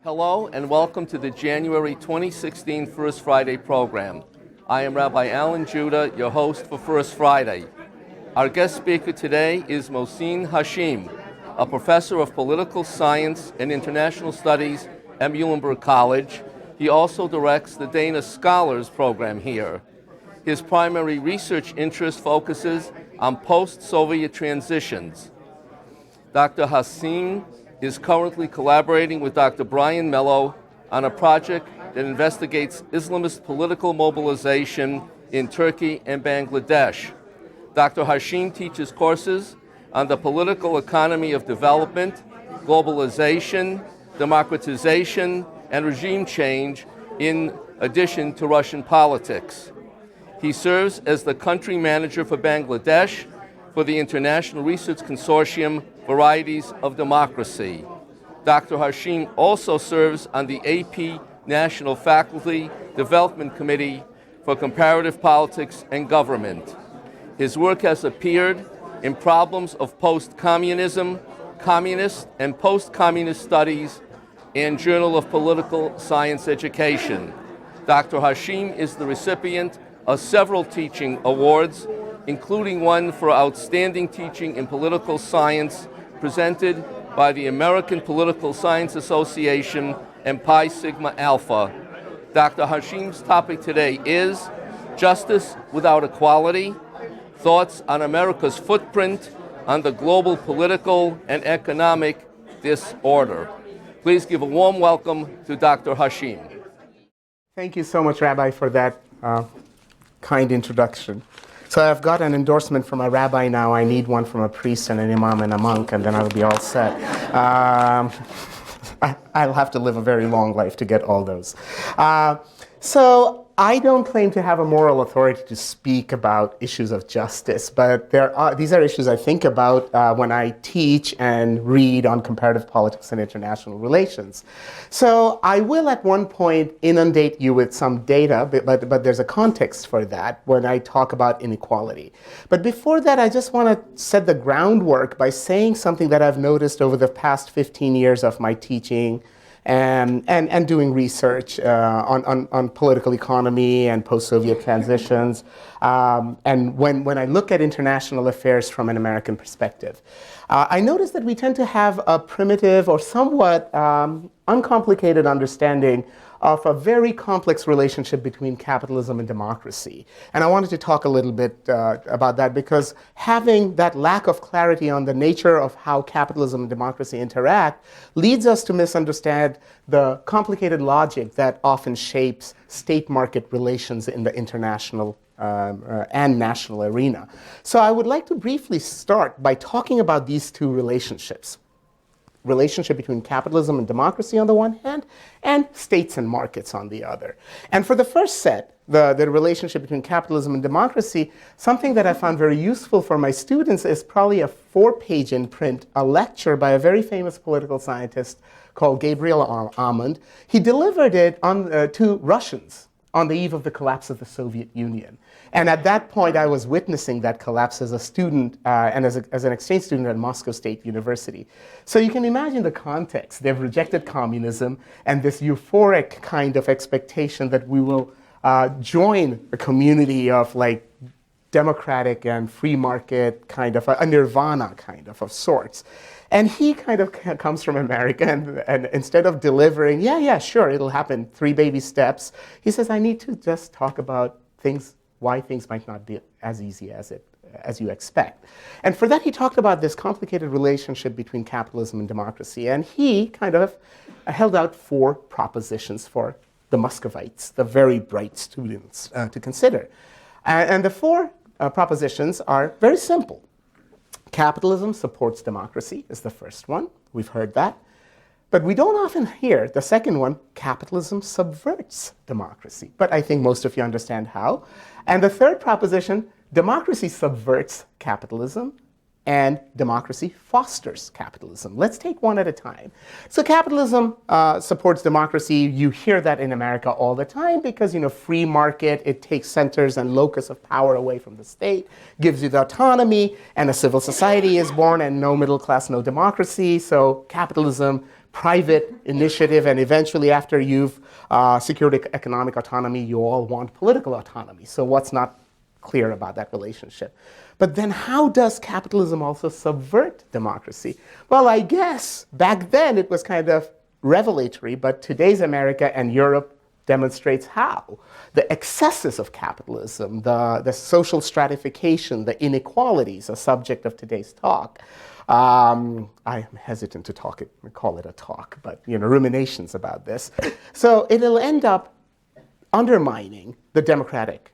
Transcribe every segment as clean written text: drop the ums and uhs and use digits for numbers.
Hello and welcome to the January 2016 First Friday program. I am Rabbi Alan Judah, your host for First Friday. Our guest speaker today is Mohsin Hashim, a professor of political science and international studies at Muhlenberg College. He also directs the Dana Scholars Program here. His primary research interest focuses on post-Soviet transitions. Dr. Hashim is currently collaborating with Dr. Brian Mello on a project that investigates Islamist political mobilization in Turkey and Bangladesh. Dr. Hashim teaches courses on the political economy of development, globalization, democratization, and regime change in addition to Russian politics. He serves as the country manager for Bangladesh for the International Research Consortium Varieties of Democracy. Dr. Hashim also serves on the AP National Faculty Development Committee for Comparative Politics and Government. His work has appeared in Problems of Post-Communism, Communist and Post-Communist Studies, and Journal of Political Science Education. Dr. Hashim is the recipient of several teaching awards, including one for outstanding teaching in political science presented by the American Political Science Association and Pi Sigma Alpha. Dr. Hashim's topic today is Justice Without Equality, Thoughts on America's Footprint on the Global Political and Economic Disorder. Please give a warm welcome to Dr. Hashim. Thank you so much, Rabbi, for that kind introduction. So I've got an endorsement from a rabbi now. I need one from a priest and an imam and a monk, and then I'll be all set. I'll have to live a very long life to get all those. So I don't claim to have a moral authority to speak about issues of justice, but these are issues I think about when I teach and read on comparative politics and international relations. So I will at one point inundate you with some data, but there's a context for that when I talk about inequality. But before that, I just want to set the groundwork by saying something that I've noticed over the past 15 years of my teaching and doing research on political economy and post-Soviet transitions, and when I look at international affairs from an American perspective. I notice that we tend to have a primitive or somewhat uncomplicated understanding of a very complex relationship between capitalism and democracy. And I wanted to talk a little bit about that because having that lack of clarity on the nature of how capitalism and democracy interact leads us to misunderstand the complicated logic that often shapes state-market relations in the international and national arena. So I would like to briefly start by talking about these two relationships. Relationship between capitalism and democracy on the one hand, and states and markets on the other. And for the first set, the relationship between capitalism and democracy, something that I found very useful for my students is probably a 4-page in print, a lecture by a very famous political scientist called Gabriel Ammon. He delivered it to Russians on the eve of the collapse of the Soviet Union. And at that point, I was witnessing that collapse as a student and as an exchange student at Moscow State University. So you can imagine the context. They've rejected communism and this euphoric kind of expectation that we will join a community of like democratic and free market kind of a nirvana kind of sorts. And he kind of comes from America, and instead of delivering, yeah, sure, it'll happen, 3 baby steps, he says, I need to just talk about things, why things might not be as easy as you expect. And for that, he talked about this complicated relationship between capitalism and democracy. And he kind of held out 4 propositions for the Muscovites, the very bright students, to consider. And the 4 propositions are very simple. Capitalism supports democracy is the first one. We've heard that. But we don't often hear the second one, capitalism subverts democracy. But I think most of you understand how. And the third proposition, democracy subverts capitalism and democracy fosters capitalism. Let's take one at a time. So capitalism supports democracy. You hear that in America all the time because, free market, it takes centers and locus of power away from the state, gives you the autonomy, and a civil society is born, and no middle class, no democracy. So capitalism private initiative, and eventually after you've secured economic autonomy, you all want political autonomy. So what's not clear about that relationship? But then how does capitalism also subvert democracy? Well, I guess back then it was kind of revelatory, but today's America and Europe demonstrates how. The excesses of capitalism, the social stratification, the inequalities, a subject of today's talk. I am hesitant to call it a talk, but ruminations about this. So it'll end up undermining the democratic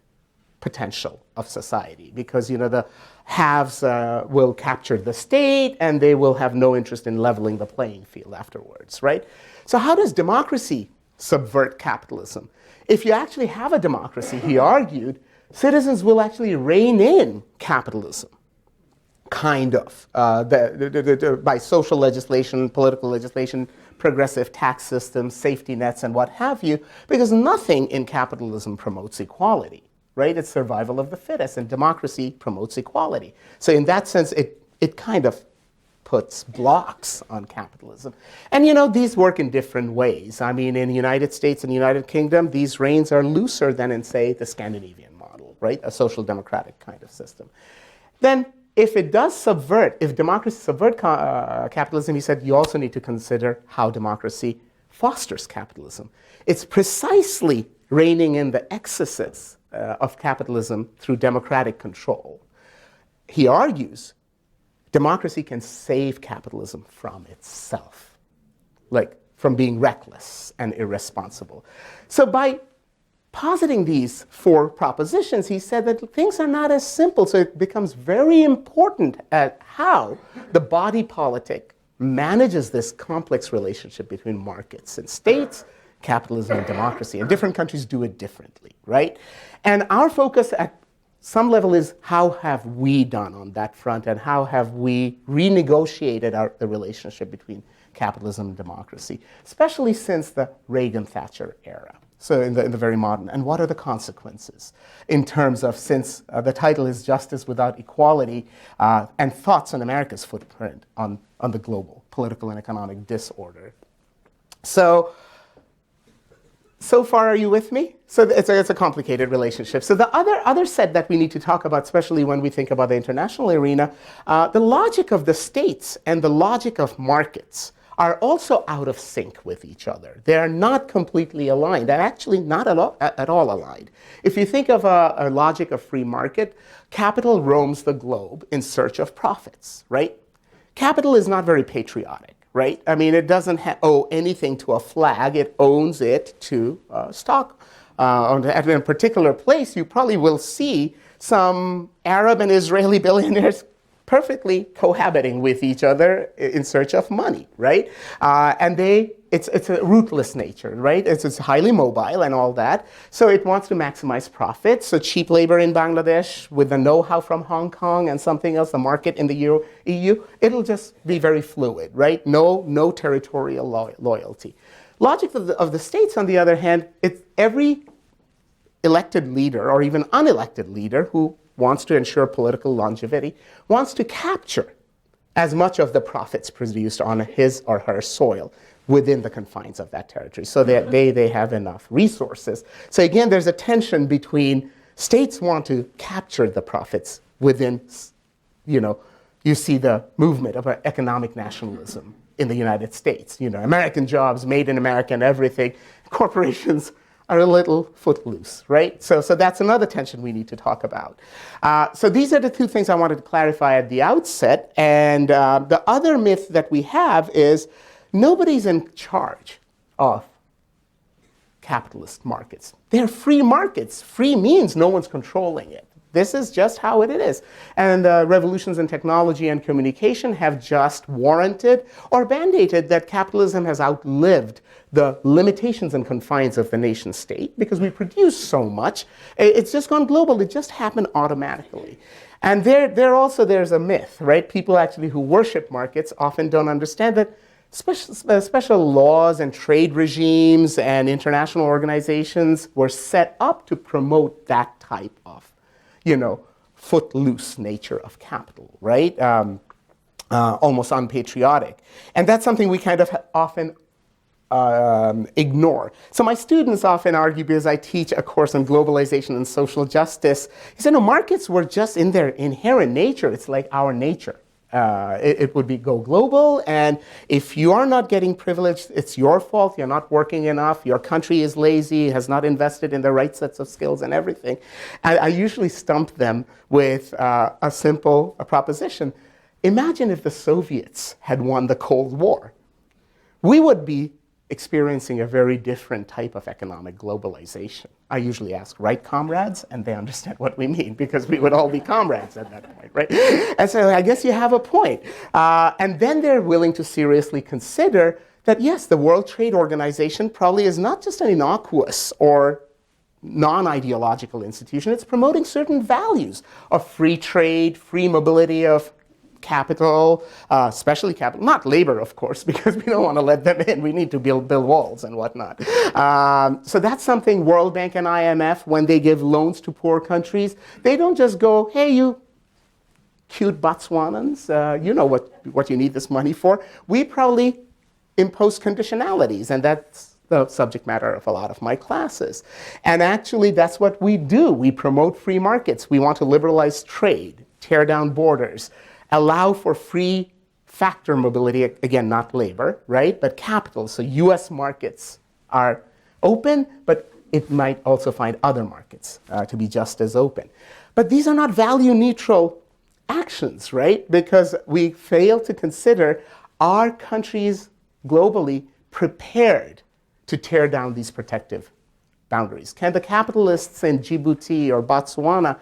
potential of society because the haves will capture the state and they will have no interest in leveling the playing field afterwards, right? So how does democracy subvert capitalism? If you actually have a democracy, he argued, citizens will actually rein in capitalism, kind of, by social legislation, political legislation, progressive tax systems, safety nets, and what have you, because nothing in capitalism promotes equality, right? It's survival of the fittest, and democracy promotes equality. So in that sense, it kind of puts blocks on capitalism. And these work in different ways. I mean, in the United States and the United Kingdom, these reins are looser than in, say, the Scandinavian model, right? A social democratic kind of system. Then, if it does subvert, if democracy subvert capitalism, he said, you also need to consider how democracy fosters capitalism. It's precisely reining in the excesses of capitalism through democratic control. He argues democracy can save capitalism from itself, like from being reckless and irresponsible. So by positing these four propositions, he said that things are not as simple. So it becomes very important at how the body politic manages this complex relationship between markets and states, capitalism and democracy. And different countries do it differently, right? And our focus at some level is how have we done on that front and how have we renegotiated the relationship between capitalism and democracy, especially since the Reagan-Thatcher era. So in the very modern, and what are the consequences in terms of, since the title is Justice Without Equality, and thoughts on America's footprint on the global political and economic disorder. So far, are you with me? So it's a complicated relationship. So the other set that we need to talk about, especially when we think about the international arena, the logic of the states and the logic of markets are also out of sync with each other. They are not completely aligned. They're actually not at all aligned. If you think of a logic of free market, capital roams the globe in search of profits, right? Capital is not very patriotic, right? I mean, it doesn't owe anything to a flag. It owns it to stock. At a particular place, you probably will see some Arab and Israeli billionaires perfectly cohabiting with each other in search of money, right? And it's a ruthless nature, right? It's highly mobile and all that. So it wants to maximize profits. So cheap labor in Bangladesh with the know-how from Hong Kong and something else, the market in the EU, it'll just be very fluid, right? No territorial loyalty. Logic of the states, on the other hand, it's every elected leader or even unelected leader who wants to ensure political longevity, wants to capture as much of the profits produced on his or her soil within the confines of that territory so that they have enough resources. So again, there's a tension between states want to capture the profits within, you see the movement of economic nationalism in the United States. American jobs, made in America and everything. Corporations are a little footloose, right? So that's another tension we need to talk about. So these are the two things I wanted to clarify at the outset. And the other myth that we have is nobody's in charge of capitalist markets. They're free markets. Free means no one's controlling it. This is just how it is. And revolutions in technology and communication have just warranted or mandated that capitalism has outlived the limitations and confines of the nation state because we produce so much. It's just gone global. It just happened automatically. And there's a myth, right? People actually who worship markets often don't understand that special laws and trade regimes and international organizations were set up to promote that type of footloose nature of capital, right? almost unpatriotic. And that's something we kind of often ignore. So my students often argue, because I teach a course on globalization and social justice, he said, no, markets were just in their inherent nature. It's like our nature. It would be go global, and if you are not getting privileged, it's your fault. You're not working enough. Your country is lazy, has not invested in the right sets of skills and everything. I usually stump them with a simple proposition. Imagine if the Soviets had won the Cold War. We would be experiencing a very different type of economic globalization. I usually ask, right, comrades? And they understand what we mean, because we would all be comrades at that point, right? And so I guess you have a point. And then they're willing to seriously consider that, yes, the World Trade Organization probably is not just an innocuous or non-ideological institution. It's promoting certain values of free trade, free mobility of capital, especially capital, not labor, of course, because we don't want to let them in. We need to build walls and whatnot. So that's something World Bank and IMF, when they give loans to poor countries, they don't just go, hey, you cute Botswanans, you know what you need this money for. We probably impose conditionalities, and that's the subject matter of a lot of my classes. And actually, that's what we do. We promote free markets. We want to liberalize trade, tear down borders, allow for free factor mobility, again, not labor, right, but capital. So US markets are open, but it might also find other markets to be just as open. But these are not value neutral actions, right, because we fail to consider, are countries globally prepared to tear down these protective boundaries? Can the capitalists in Djibouti or Botswana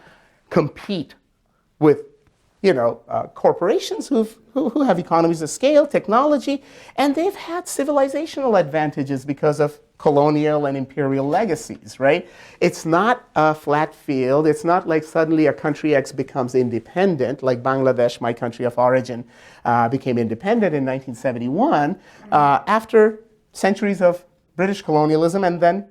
compete with corporations who have economies of scale, technology, and they've had civilizational advantages because of colonial and imperial legacies, right? It's not a flat field. It's not like suddenly a country X becomes independent, like Bangladesh, my country of origin, became independent in 1971 after centuries of British colonialism and then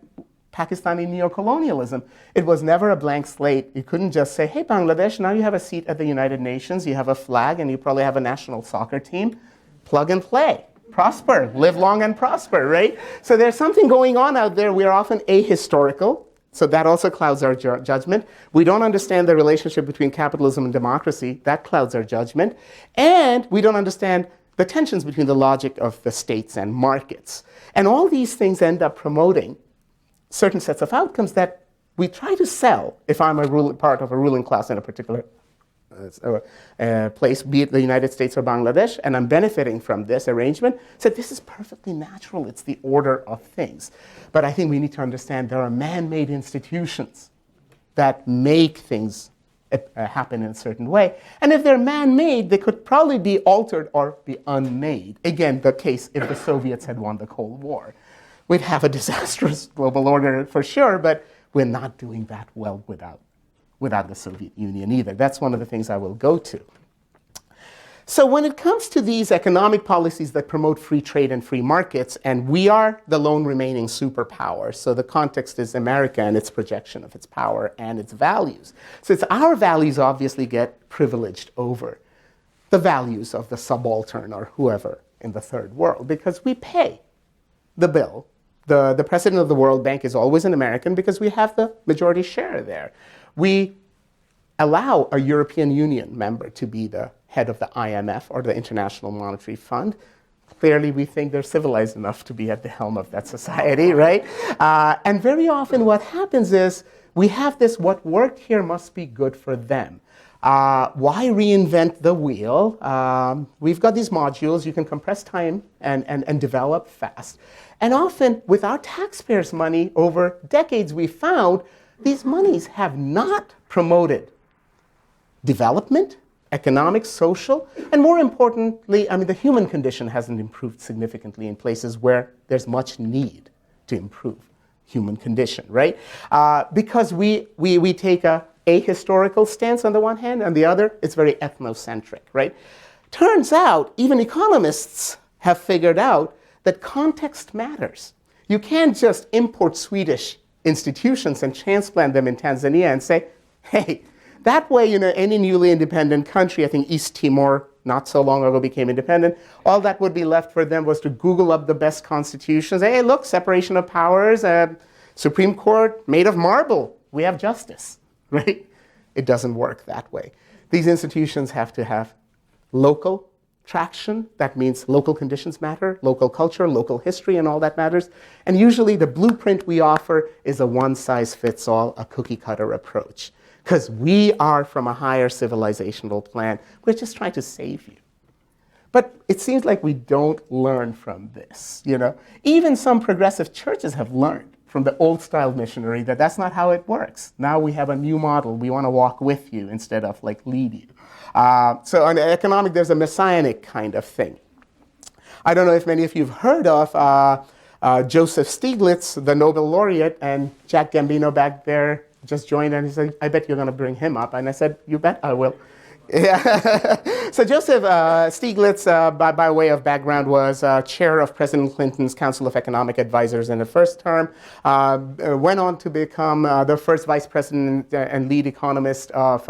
Pakistani neocolonialism. It was never a blank slate. You couldn't just say, hey, Bangladesh, now you have a seat at the United Nations, you have a flag, and you probably have a national soccer team. Plug and play. Prosper. Live long and prosper, right? So there's something going on out there. We are often ahistorical, so that also clouds our judgment. We don't understand the relationship between capitalism and democracy. That clouds our judgment. And we don't understand the tensions between the logic of the states and markets. And all these things end up promoting certain sets of outcomes that we try to sell if I'm part of a ruling class in a particular place, be it the United States or Bangladesh, and I'm benefiting from this arrangement. So this is perfectly natural. It's the order of things. But I think we need to understand there are man-made institutions that make things happen in a certain way. And if they're man-made, they could probably be altered or be unmade. Again, the case if the Soviets had won the Cold War. We'd have a disastrous global order for sure, but we're not doing that well without the Soviet Union either. That's one of the things I will go to. So when it comes to these economic policies that promote free trade and free markets, and we are the lone remaining superpower, so the context is America and its projection of its power and its values. So it's our values obviously get privileged over the values of the subaltern or whoever in the third world, because we pay the bill. The president of the World Bank is always an American because we have the majority share there. We allow a European Union member to be the head of the IMF or the International Monetary Fund. Clearly, we think they're civilized enough to be at the helm of that society, right? And very often what happens is we have this, what worked here must be good for them. Why reinvent the wheel? We've got these modules. You can compress time and develop fast. And often, with our taxpayers' money, over decades, we found these monies have not promoted development, economic, social, and more importantly, the human condition hasn't improved significantly in places where there's much need to improve human condition, right? Because we take a ahistorical stance on the one hand, and the other, it's very ethnocentric, right? Turns out, even economists have figured out that context matters. You can't just import Swedish institutions and transplant them in Tanzania and say, hey, that way, any newly independent country, I think East Timor not so long ago became independent, all that would be left for them was to Google up the best constitutions. Hey, look, separation of powers, Supreme Court made of marble. We have justice, right? It doesn't work that way. These institutions have to have local traction. That means local conditions matter, local culture, local history, and all that matters. And usually the blueprint we offer is a one-size-fits-all, a cookie-cutter approach. Because we are from a higher civilizational plan. We're just trying to save you. But it seems like we don't learn from this, you know? Even some progressive churches have learned from the old-style missionary that that's not how it works. Now we have a new model. We want to walk with you instead of like lead you. So on the economic, there's a messianic kind of thing. I don't know if many of you have heard of Joseph Stiglitz, the Nobel laureate, and Jack Gambino back there just joined, and he said, I bet you're going to bring him up. And I said, you bet I will. Yeah. So Joseph Stiglitz, by way of background, was chair of President Clinton's Council of Economic Advisors in the first term, went on to become the first vice president and lead economist of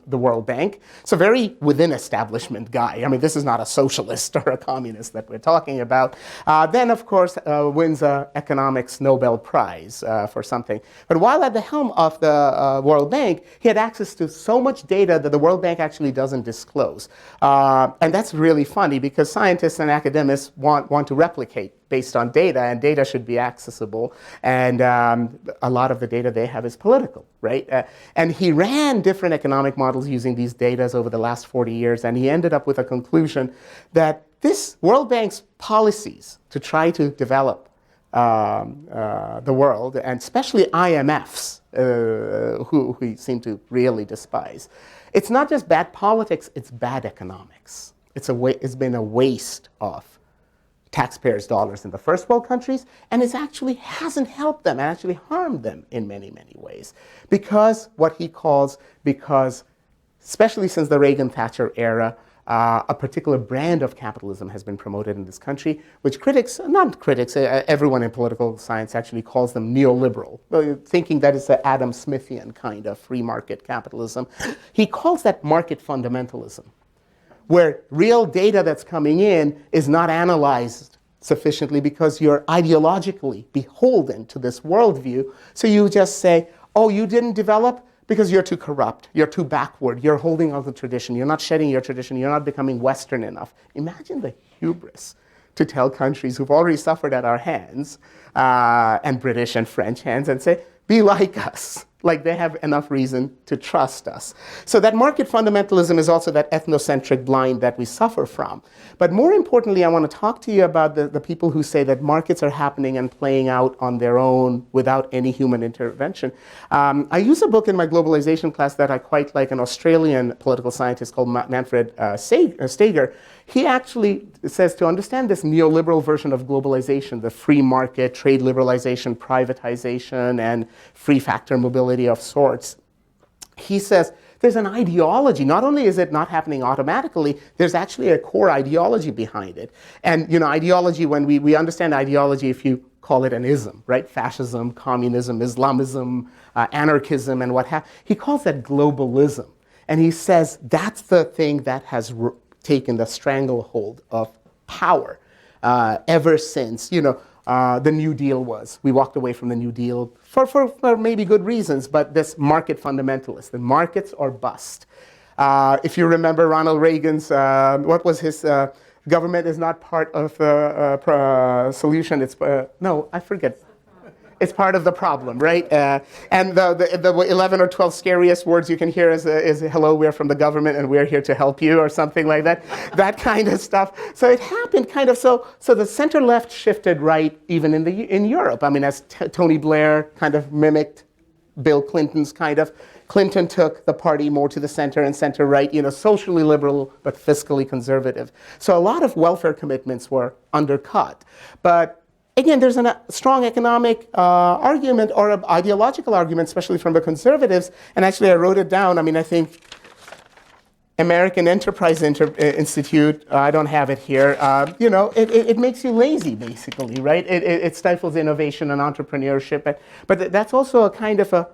the World Bank. So very within establishment guy. I mean, this is not a socialist or a communist that we're talking about. Then, of course, wins an economics Nobel Prize for something. But while at the helm of the World Bank, he had access to so much data that the World Bank actually doesn't disclose. And that's really funny because scientists and academics want to replicate based on data, and data should be accessible. And a lot of the data they have is political, right? And he ran different economic models using these data over the last 40 years, and he ended up with a conclusion that this World Bank's policies to try to develop the world, and especially IMFs, who we seem to really despise, it's not just bad politics, it's bad economics. It's been a waste of taxpayers' dollars in the first world countries, and it actually hasn't helped them, and actually harmed them in many, many ways. Because especially since the Reagan-Thatcher era, a particular brand of capitalism has been promoted in this country, which everyone in political science actually calls them neoliberal, thinking that it's an Adam Smithian kind of free market capitalism. He calls that market fundamentalism, where real data that's coming in is not analyzed sufficiently because you're ideologically beholden to this worldview. So you just say, oh, you didn't develop? Because you're too corrupt, you're too backward, you're holding on to tradition, you're not shedding your tradition, you're not becoming Western enough. Imagine the hubris to tell countries who've already suffered at our hands, and British and French hands, and say, be like us. Like they have enough reason to trust us. So that market fundamentalism is also that ethnocentric blind that we suffer from. But more importantly, I want to talk to you about the people who say that markets are happening and playing out on their own without any human intervention. I use a book in my globalization class that I quite like, an Australian political scientist called Manfred Steger. He actually says to understand this neoliberal version of globalization, the free market, trade liberalization, privatization, and free factor mobility of sorts, he says there's an ideology. Not only is it not happening automatically, there's actually a core ideology behind it. And you know, ideology, when we understand ideology, if you call it an ism, right? Fascism, communism, Islamism, anarchism, and what have you. He calls that globalism. And he says that's the thing that has taken the stranglehold of power ever since, the New Deal was. We walked away from the New Deal for maybe good reasons, but this market fundamentalist, the markets or bust. If you remember Ronald Reagan's, what was his, government is not part of the solution, it's, no, I forget. It's part of the problem, right? And the 11 or 12 scariest words you can hear is hello, we're from the government and we're here to help you, or something like that. That kind of stuff. So it happened kind of, so the center left shifted right even in Europe. I mean, as Tony Blair kind of mimicked Bill Clinton's kind of, Clinton took the party more to the center and center right, socially liberal but fiscally conservative. So a lot of welfare commitments were undercut. But again, there's a strong economic argument or an ideological argument, especially from the conservatives. And actually, I wrote it down. I mean, I think American Enterprise Institute, I don't have it here, it makes you lazy, basically, right? It stifles innovation and entrepreneurship. But that's also a kind of a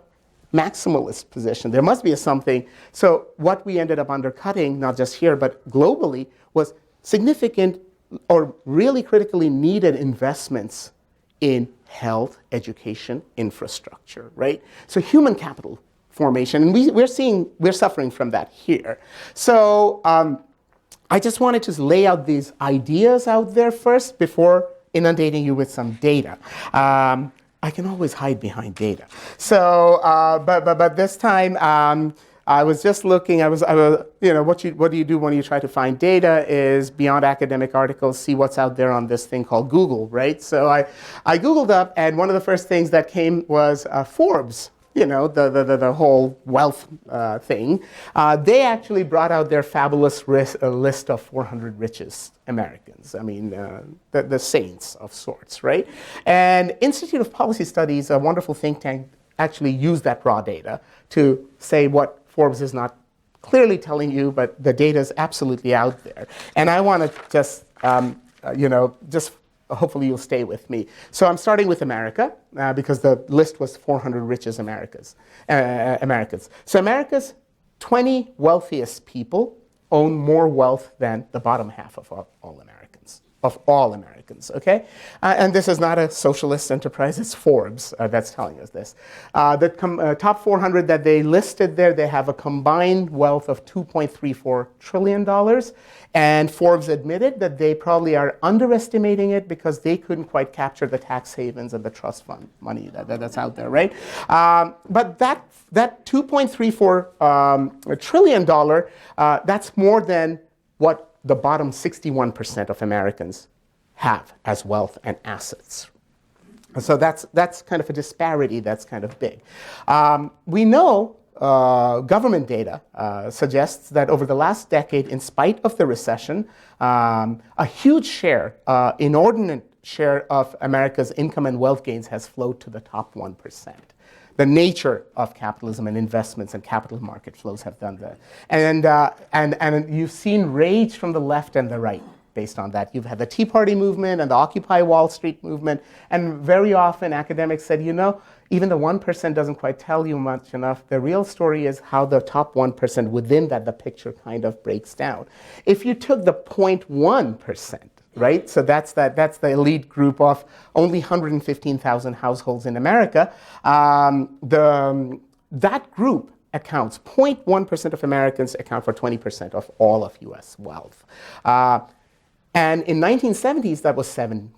maximalist position. There must be something. So what we ended up undercutting, not just here, but globally, was significant or really critically needed investments in health, education, infrastructure, right? So human capital formation, and we're suffering from that here. So I just wanted to lay out these ideas out there first before inundating you with some data. I can always hide behind data. So, but this time I was just looking. What do you do when you try to find data? Is beyond academic articles, see what's out there on this thing called Google, right? So I Googled up, and one of the first things that came was Forbes. The whole wealth thing. They actually brought out their fabulous list of 400 richest Americans. I mean, the saints of sorts, right? And Institute of Policy Studies, a wonderful think tank, actually used that raw data to say what Forbes is not clearly telling you, but the data is absolutely out there. And I want to just, hopefully you'll stay with me. So I'm starting with America, because the list was 400 richest Americans. So America's 20 wealthiest people own more wealth than the bottom half of all Americans, okay? And this is not a socialist enterprise, it's Forbes that's telling us this. The top 400 that they listed there, they have a combined wealth of $2.34 trillion. And Forbes admitted that they probably are underestimating it because they couldn't quite capture the tax havens and the trust fund money that's out there, right? But that $2.34 trillion, that's more than what the bottom 61% of Americans have as wealth and assets. So that's kind of a disparity that's kind of big. We know government data suggests that over the last decade, in spite of the recession, a huge share, inordinate share of America's income and wealth gains has flowed to the top 1%. The nature of capitalism and investments and capital market flows have done that. And you've seen rage from the left and the right based on that. You've had the Tea Party movement and the Occupy Wall Street movement. And very often academics said, even the 1% doesn't quite tell you much enough. The real story is how the top 1% within that, the picture kind of breaks down. If you took the 0.1%, right? So that's the elite group of only 115,000 households in America. That group accounts, 0.1% of Americans account for 20% of all of US wealth. And in 1970s, that was 7%.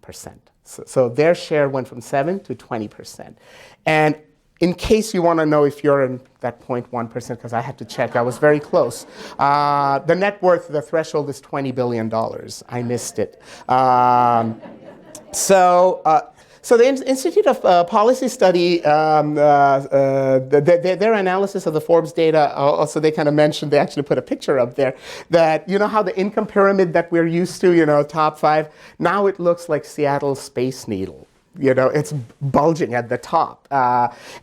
So their share went from 7 to 20%. And in case you want to know if you're in that 0.1%, because I had to check, I was very close. The net worth, the threshold is $20 billion. I missed it. So the Institute of Policy Study, their analysis of the Forbes data, also they kind of mentioned, they actually put a picture up there, that how the income pyramid that we're used to, top 5, now it looks like Seattle's Space Needle. It's bulging at the top.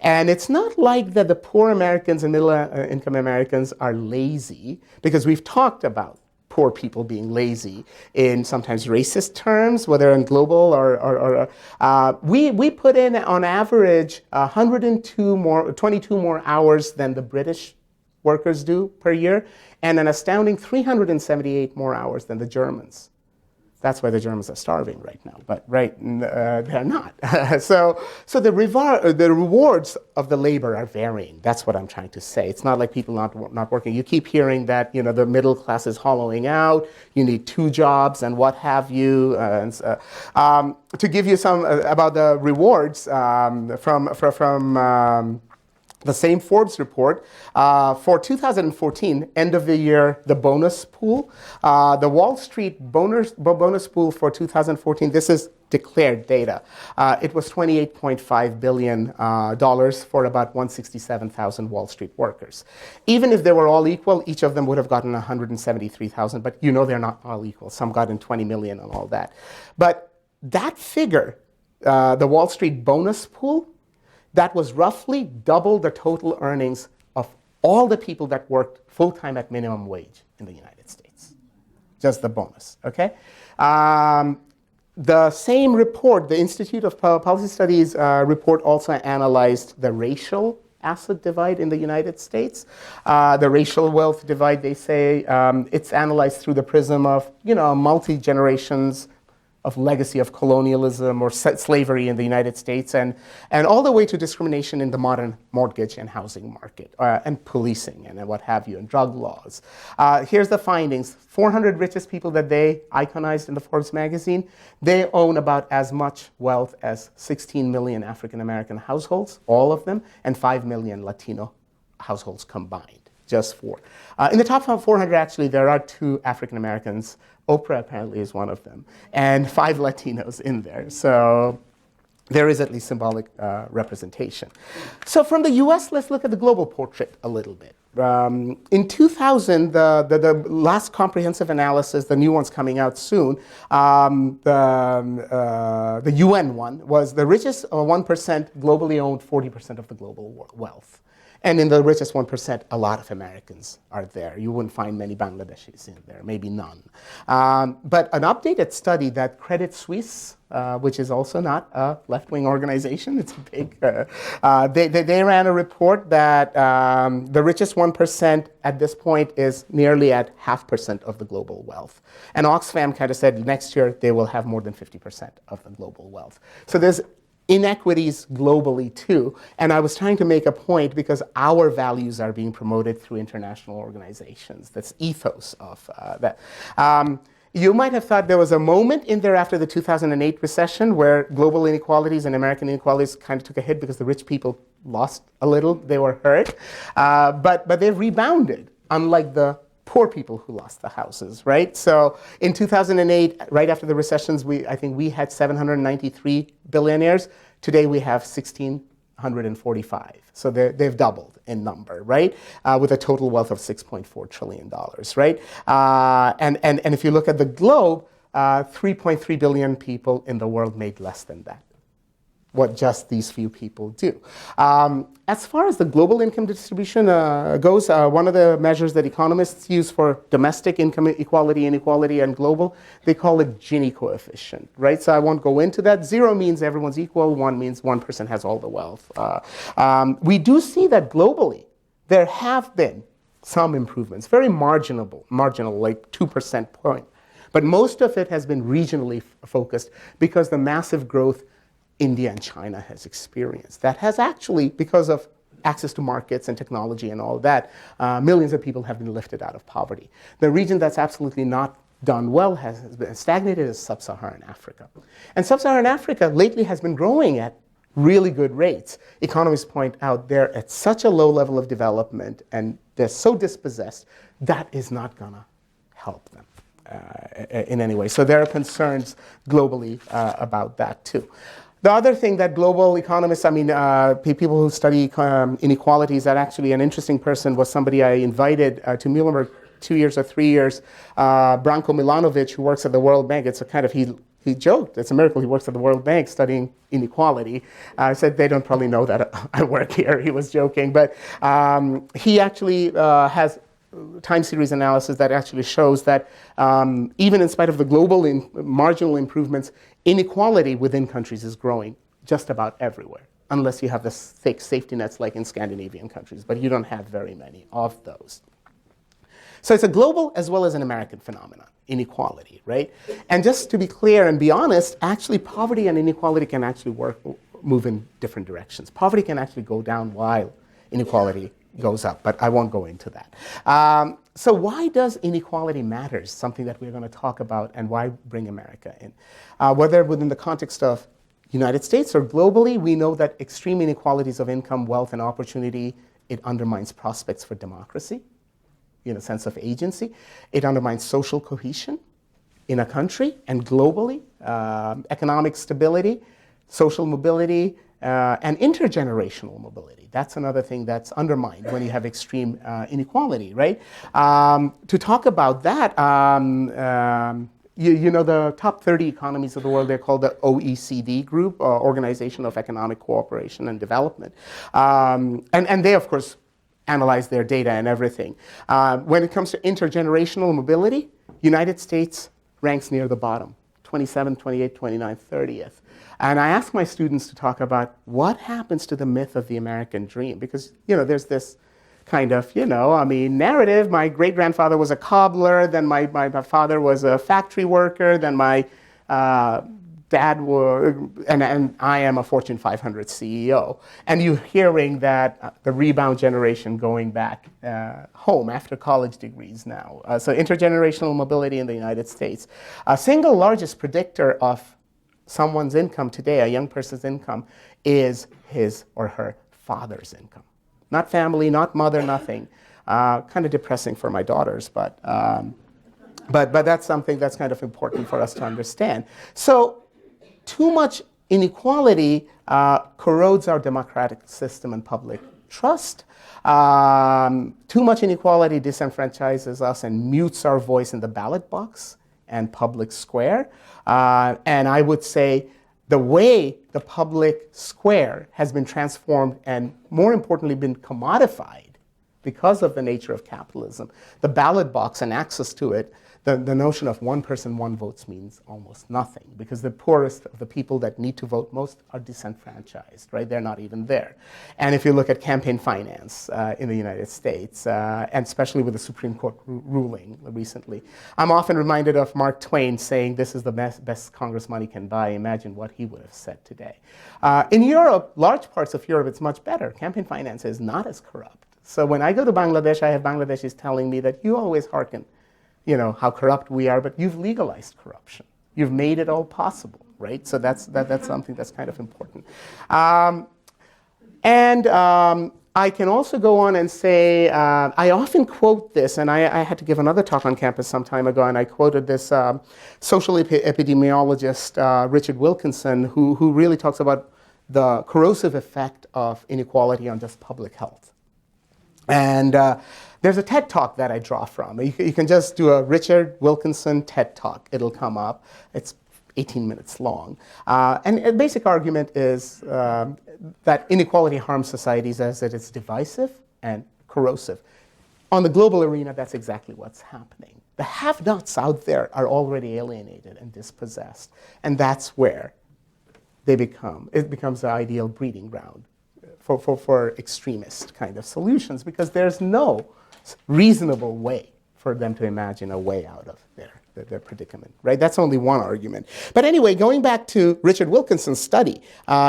And it's not like that the poor Americans and middle income Americans are lazy, because we've talked about poor people being lazy in sometimes racist terms, whether in global or we put in on average 22 more hours than the British workers do per year, and an astounding 378 more hours than the Germans. That's why the Germans are starving right now, but they're not. So the rewards of the labor are varying. That's what I'm trying to say. It's not like people not working. You keep hearing that the middle class is hollowing out. You need 2 jobs and what have you. To give you some about the rewards from the same Forbes report, for 2014, end of the year, the bonus pool, the Wall Street bonus pool for 2014, this is declared data. It was $28.5 billion for about 167,000 Wall Street workers. Even if they were all equal, each of them would have gotten 173,000, but they're not all equal. Some got in 20 million and all that. But that figure, the Wall Street bonus pool, that was roughly double the total earnings of all the people that worked full-time at minimum wage in the United States. Just the bonus, okay? The same report, the Institute of Policy Studies report also analyzed the racial asset divide in the United States. The racial wealth divide, they say, it's analyzed through the prism of, multi-generations of legacy of colonialism or slavery in the United States, and all the way to discrimination in the modern mortgage and housing market, and policing and what have you, and drug laws. Here's the findings. 400 richest people that they iconized in the Forbes magazine, they own about as much wealth as 16 million African American households, all of them, and 5 million Latino households combined, just 4. In the top 400, actually, there are 2 African Americans. Oprah apparently is one of them, and 5 Latinos in there. So there is at least symbolic representation. So from the US, let's look at the global portrait a little bit. In 2000, the last comprehensive analysis, the new one's coming out soon, the UN one, was the richest 1% globally owned 40% of the global wealth. And in the richest 1%, a lot of Americans are there. You wouldn't find many Bangladeshis in there, maybe none. But an updated study that Credit Suisse, which is also not a left-wing organization, it's a big, they ran a report that the richest 1% at this point is nearly at 0.5% of the global wealth. And Oxfam kind of said next year they will have more than 50% of the global wealth. So there's inequities globally too, and I was trying to make a point because our values are being promoted through international organizations. That's ethos of that. You might have thought there was a moment in there after the 2008 recession where global inequalities and American inequalities kind of took a hit because the rich people lost a little, they were hurt, but they've rebounded, unlike the poor people who lost the houses, right? So in 2008, right after the recessions, I think we had 793 billionaires. Today we have 1,645. So they've doubled in number, right? With a total wealth of $6.4 trillion, right? And if you look at the globe, 3.3 billion people in the world made less than that. What just these few people do. As far as the global income distribution goes, one of the measures that economists use for domestic income inequality, and global, they call it Gini coefficient, right? So I won't go into that. 0 means everyone's equal, 1 means one person has all the wealth. We do see that globally, there have been some improvements, very marginal, like 2% point. But most of it has been regionally focused because the massive growth India and China has experienced. That has actually, because of access to markets and technology and all that, millions of people have been lifted out of poverty. The region that's absolutely not done well, has been stagnated, is Sub-Saharan Africa. And Sub-Saharan Africa lately has been growing at really good rates. Economists point out they're at such a low level of development and they're so dispossessed, that is not gonna help them in any way. So there are concerns globally about that too. The other thing that global economists, people who study inequalities, that actually an interesting person was somebody I invited to Muhlenberg 2 years or 3 years, Branko Milanovic, who works at the World Bank. It's a kind of, he joked, it's a miracle he works at the World Bank studying inequality. I said, they don't probably know that I work here. He was joking. But he actually has time series analysis that actually shows that even in spite of the global marginal improvements, inequality within countries is growing just about everywhere, unless you have the thick safety nets like in Scandinavian countries, but you don't have very many of those. So it's a global as well as an American phenomenon, inequality, right? And just to be clear and be honest, actually poverty and inequality can actually move in different directions. Poverty can actually go down while inequality goes up, but I won't go into that. So why does inequality matter? Something that we're going to talk about, and why bring America in? Whether within the context of United States or globally, we know that extreme inequalities of income, wealth, and opportunity, it undermines prospects for democracy, in a sense of agency. It undermines social cohesion in a country and globally, economic stability, social mobility, and intergenerational mobility. That's another thing that's undermined when you have extreme inequality, right? To talk about that, you know the top 30 economies of the world, they're called the OECD group, Organization of Economic Cooperation and Development. And they, of course, analyze their data and everything. When it comes to intergenerational mobility, United States ranks near the bottom, 27th, 28th, 29th, 30th. And I ask my students to talk about what happens to the myth of the American dream. Because, there's this kind of, narrative. My great-grandfather was a cobbler, then my father was a factory worker, then my dad was, and I am a Fortune 500 CEO. And you're hearing that the rebound generation going back home after college degrees now. So intergenerational mobility in the United States. A single largest predictor of someone's income today, a young person's income, is his or her father's income. Not family, not mother, nothing. Kind of depressing for my daughters, but that's something that's kind of important for us to understand. So too much inequality corrodes our democratic system and public trust. Too much inequality disenfranchises us and mutes our voice in the ballot box and public square. And I would say the way the public square has been transformed and, more importantly, been commodified because of the nature of capitalism, the ballot box and access to it, the notion of one person, one vote means almost nothing, because the poorest of the people that need to vote most are disenfranchised, right? They're not even there. And if you look at campaign finance in the United States, and especially with the Supreme Court ruling recently, I'm often reminded of Mark Twain saying, "This is the best Congress money can buy." Imagine what he would have said today. In Europe, large parts of Europe, it's much better. Campaign finance is not as corrupt. So when I go to Bangladesh, I have Bangladeshis telling me that you always hearken how corrupt we are, but you've legalized corruption. You've made it all possible, right? So that's something that's kind of important. I can also go on and say, I often quote this, and I had to give another talk on campus some time ago, and I quoted this social epidemiologist, Richard Wilkinson, who really talks about the corrosive effect of inequality on just public health. And there's a TED Talk that I draw from. You can just do a Richard Wilkinson TED Talk. It'll come up. It's 18 minutes long. And the basic argument is that inequality harms societies as it is divisive and corrosive. On the global arena, that's exactly what's happening. The have-nots out there are already alienated and dispossessed. And that's where it becomes the ideal breeding ground for extremist kind of solutions, because there's no reasonable way for them to imagine a way out of their predicament, right? That's only one argument. But anyway, going back to Richard Wilkinson's study,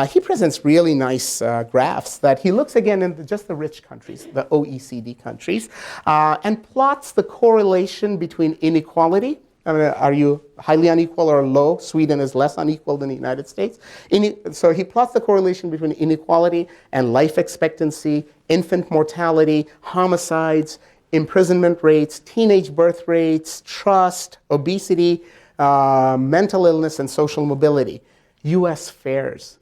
he presents really nice graphs that he looks again in just the rich countries, the OECD countries, and plots the correlation between inequality. I mean, are you highly unequal or low? Sweden is less unequal than the United States. So he plots the correlation between inequality and life expectancy, infant mortality, homicides, imprisonment rates, teenage birth rates, trust, obesity, mental illness, and social mobility. US fares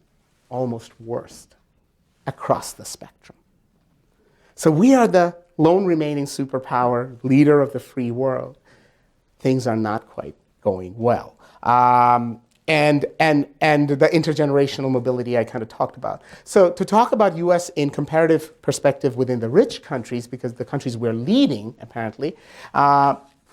almost worst across the spectrum. So we are the lone remaining superpower, leader of the free world. Things are not quite going well. And the intergenerational mobility I kind of talked about. So to talk about US in comparative perspective within the rich countries, because the countries we're leading, apparently,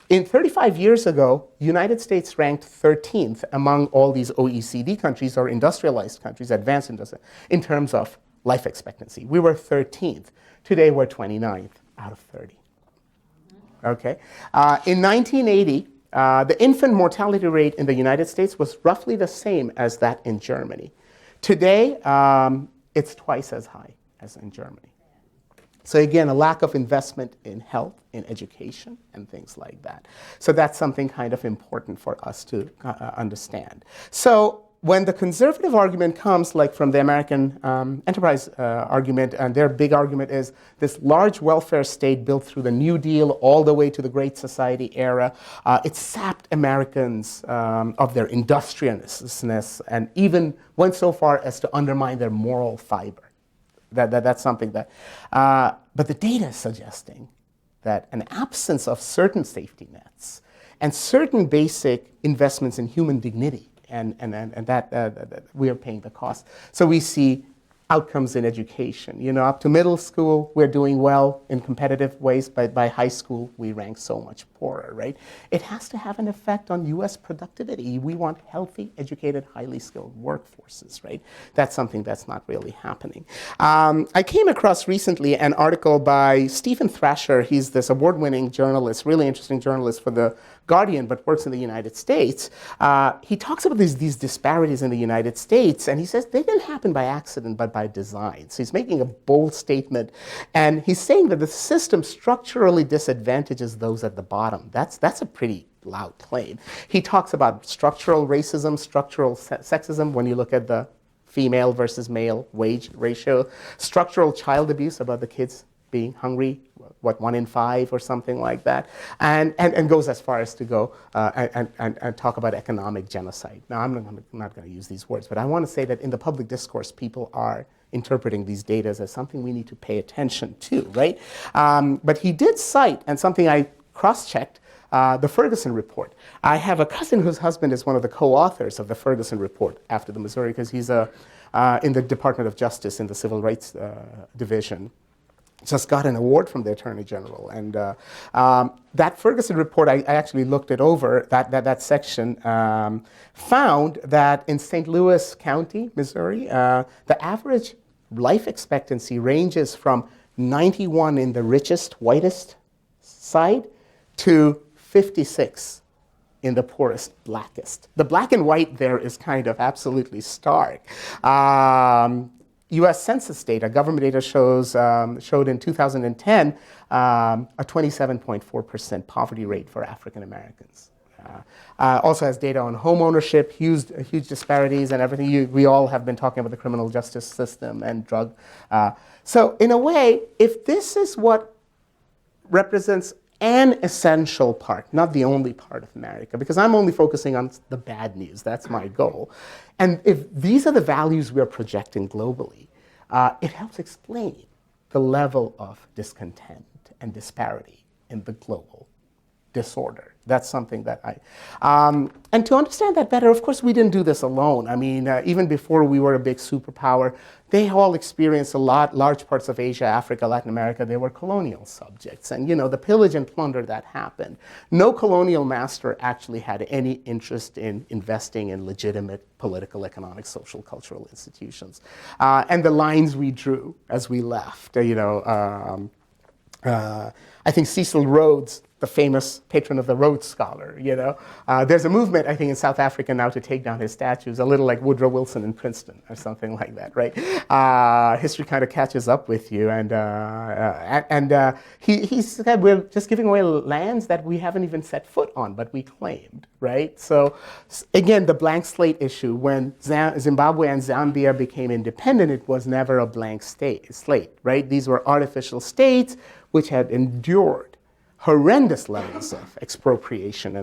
in 35 years ago, United States ranked 13th among all these OECD countries or industrialized countries, advanced industry, in terms of life expectancy. We were 13th. Today, we're 29th out of 30. Okay. In 1980, the infant mortality rate in the United States was roughly the same as that in Germany. Today, it's twice as high as in Germany. So again, a lack of investment in health, in education, and things like that. So that's something kind of important for us to understand. So when the conservative argument comes, like from the American enterprise argument, and their big argument is this large welfare state built through the New Deal all the way to the Great Society era, it sapped Americans of their industriousness and even went so far as to undermine their moral fiber. That's something that, but the data is suggesting that an absence of certain safety nets and certain basic investments in human dignity and that we are paying the cost. So we see outcomes in education. You know, up to middle school, we're doing well in competitive ways, but by high school, we rank so much poorer, right? It has to have an effect on US productivity. We want healthy, educated, highly skilled workforces, right? That's something that's not really happening. I came across recently an article by Stephen Thrasher. He's this award-winning journalist, really interesting journalist for The Guardian, but works in the United States. He talks about these disparities in the United States, and he says they didn't happen by accident, but by design. So he's making a bold statement, and he's saying that the system structurally disadvantages those at the bottom. That's a pretty loud claim. He talks about structural racism, structural sexism, when you look at the female versus male wage ratio, structural child abuse, about the kids being hungry, 1 in 5 or something like that, and goes as far as to go and talk about economic genocide. Now, I'm not going to use these words, but I want to say that in the public discourse, people are interpreting these data as something we need to pay attention to, right? But he did cite, and something I cross-checked, the Ferguson Report. I have a cousin whose husband is one of the co-authors of the Ferguson Report after the Missouri, because he's in the Department of Justice in the Civil Rights Division. Just got an award from the Attorney General. And that Ferguson Report, I actually looked it over, that section, found that in St. Louis County, Missouri, the average life expectancy ranges from 91 in the richest, whitest side to 56 in the poorest, blackest. The black and white there is kind of absolutely stark. U.S. Census data, government data showed in 2010 a 27.4% poverty rate for African Americans. Also has data on home ownership, huge disparities and everything. We all have been talking about the criminal justice system and drug. So in a way, if this is what represents an essential part, not the only part of America, because I'm only focusing on the bad news, that's my goal. And if these are the values we're projecting globally, it helps explain the level of discontent and disparity in the global disorder. That's something that and to understand that better, of course, we didn't do this alone. I mean, even before we were a big superpower, they all experienced large parts of Asia, Africa, Latin America, they were colonial subjects. And, you know, the pillage and plunder that happened. No colonial master actually had any interest in investing in legitimate political, economic, social, cultural institutions. And the lines we drew as we left, I think Cecil Rhodes, the famous patron of the Rhodes Scholar, there's a movement, I think, in South Africa now to take down his statues, a little like Woodrow Wilson in Princeton or something like that, right? History kind of catches up with you, and he said we're just giving away lands that we haven't even set foot on, but we claimed, right? So again, the blank slate issue, when Zimbabwe and Zambia became independent, it was never a blank slate, right? These were artificial states which had endured horrendous levels of expropriation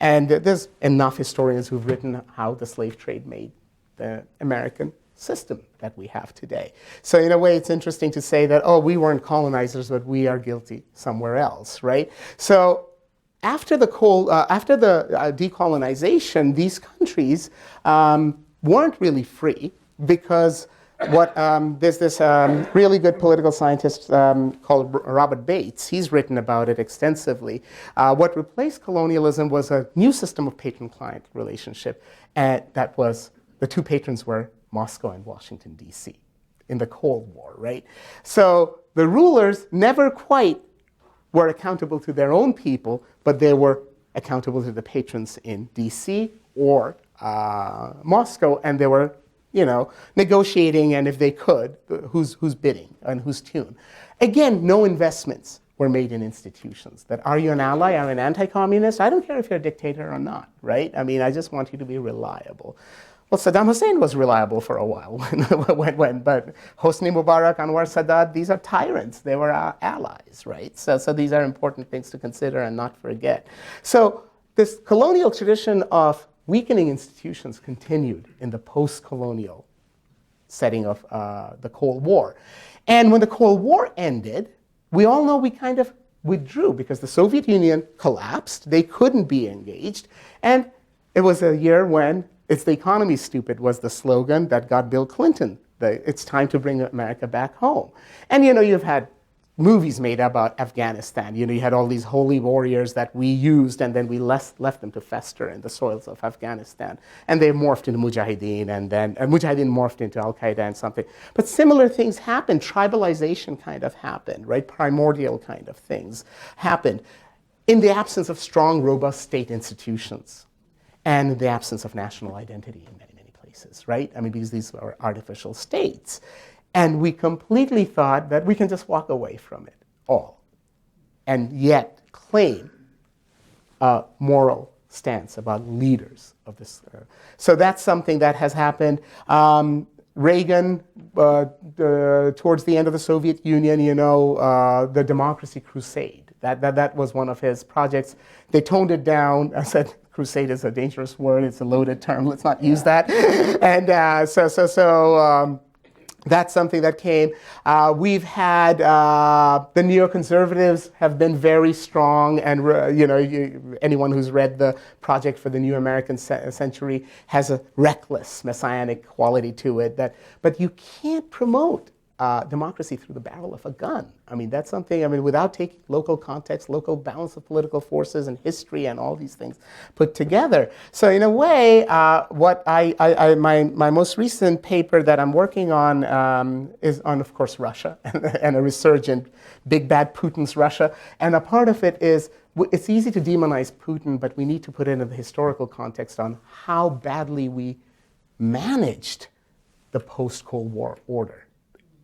and there's enough historians who've written how the slave trade made the American system that we have today. So in a way, it's interesting to say that, oh, we weren't colonizers, but we are guilty somewhere else, right? So after the decolonization, these countries weren't really free, because there's this really good political scientist called Robert Bates. He's written about it extensively. What replaced colonialism was a new system of patron-client relationship, and that was, the two patrons were Moscow and Washington, D.C. in the Cold War, right? So the rulers never quite were accountable to their own people, but they were accountable to the patrons in D.C. or Moscow, and they were negotiating, and if they could, who's bidding and whose tune. Again, no investments were made in institutions. That, are you an ally, are you an anti-communist? I don't care if you're a dictator or not, right? I mean, I just want you to be reliable. Well, Saddam Hussein was reliable for a while, but Hosni Mubarak, Anwar Sadat, these are tyrants. They were our allies, right? So these are important things to consider and not forget. So this colonial tradition of weakening institutions continued in the post-colonial setting of the Cold War. And when the Cold War ended, we all know we kind of withdrew because the Soviet Union collapsed. They couldn't be engaged. And it was a year when "It's the economy, stupid" was the slogan that got Bill Clinton It's time to bring America back home. And you've had movies made about Afghanistan. You had all these holy warriors that we used, and then we left them to fester in the soils of Afghanistan. And they morphed into Mujahideen, and then Mujahideen morphed into Al-Qaeda and something. But similar things happened. Tribalization kind of happened, right? Primordial kind of things happened in the absence of strong, robust state institutions and in the absence of national identity in many, many places, right? I mean, because these are artificial states. And we completely thought that we can just walk away from it all and yet claim a moral stance about leaders of this. So that's something that has happened. Reagan, towards the end of the Soviet Union, the democracy crusade. That was one of his projects. They toned it down. I said, crusade is a dangerous word. It's a loaded term. Let's not use that. And that's something that came. We've had the neoconservatives have been very strong, and anyone who's read the Project for the New American Century has a reckless messianic quality to it. But you can't promote democracy through the barrel of a gun. I mean, that's something, without taking local context, local balance of political forces and history and all these things put together. So in a way, my most recent paper that I'm working on is on, of course, Russia and a resurgent big bad Putin's Russia. And a part of it is, it's easy to demonize Putin, but we need to put it in the historical context on how badly we managed the post-Cold War order.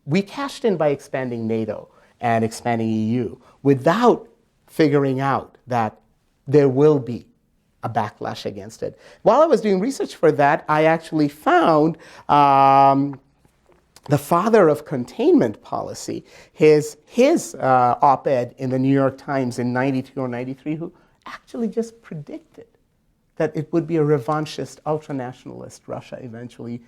We cashed in by expanding NATO and expanding EU without figuring out that there will be a backlash against it. While I was doing research for that, I actually found the father of containment policy, his op-ed in the New York Times in 92 or 93, who actually just predicted that it would be a revanchist, ultranationalist Russia eventually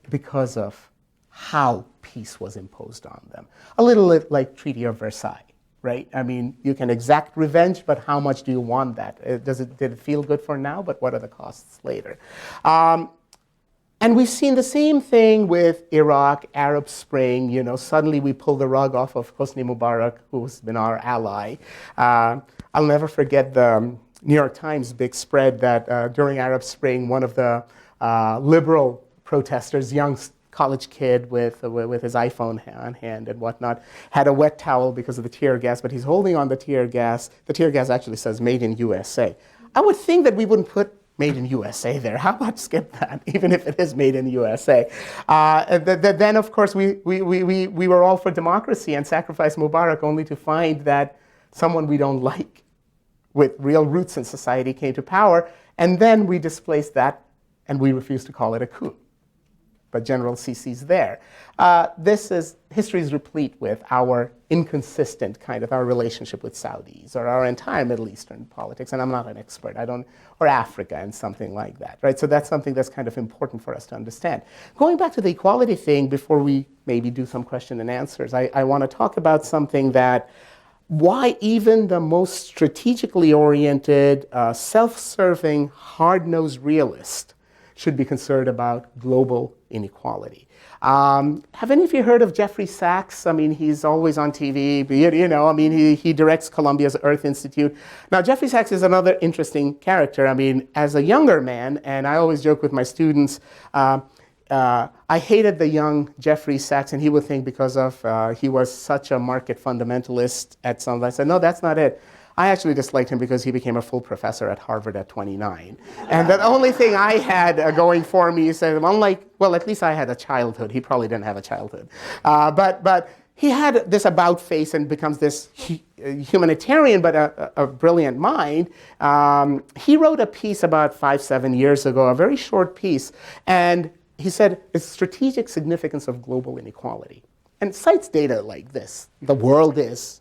because of how peace was imposed on them. A little like Treaty of Versailles, right? I mean, you can exact revenge, but how much do you want that? Did it feel good for now, but what are the costs later? And we've seen the same thing with Iraq, Arab Spring. Suddenly we pull the rug off of Hosni Mubarak, who's been our ally. I'll never forget the New York Times big spread that during Arab Spring, one of the liberal protesters, young college kid with his iPhone on hand and whatnot, had a wet towel because of the tear gas, but he's holding on the tear gas. The tear gas actually says "Made in USA." I would think that we wouldn't put "Made in USA" there. How about skip that, even if it is "Made in USA"? Then, of course, we were all for democracy and sacrificed Mubarak, only to find that someone we don't like, with real roots in society, came to power, and then we displaced that, and we refused to call it a coup. But General Sisi's there. History is replete with our inconsistent kind of our relationship with Saudis or our entire Middle Eastern politics, and I'm not an expert, or Africa and something like that, right? So that's something that's kind of important for us to understand. Going back to the equality thing, before we maybe do some question and answers, I want to talk about something that why even the most strategically oriented, self-serving, hard-nosed realist should be concerned about global inequality. Have any of you heard of Jeffrey Sachs? I mean, he's always on TV, but he directs Columbia's Earth Institute. Now, Jeffrey Sachs is another interesting character. I mean, as a younger man, and I always joke with my students, I hated the young Jeffrey Sachs, and he would think because of he was such a market fundamentalist at some. I said, no, that's not it. I actually disliked him because he became a full professor at Harvard at 29. And the only thing I had going for me is that at least I had a childhood. He probably didn't have a childhood. But he had this about face and becomes this humanitarian, but a brilliant mind. He wrote a piece about 5-7 years ago, a very short piece, and he said, it's strategic significance of global inequality. And cites data like this. The world is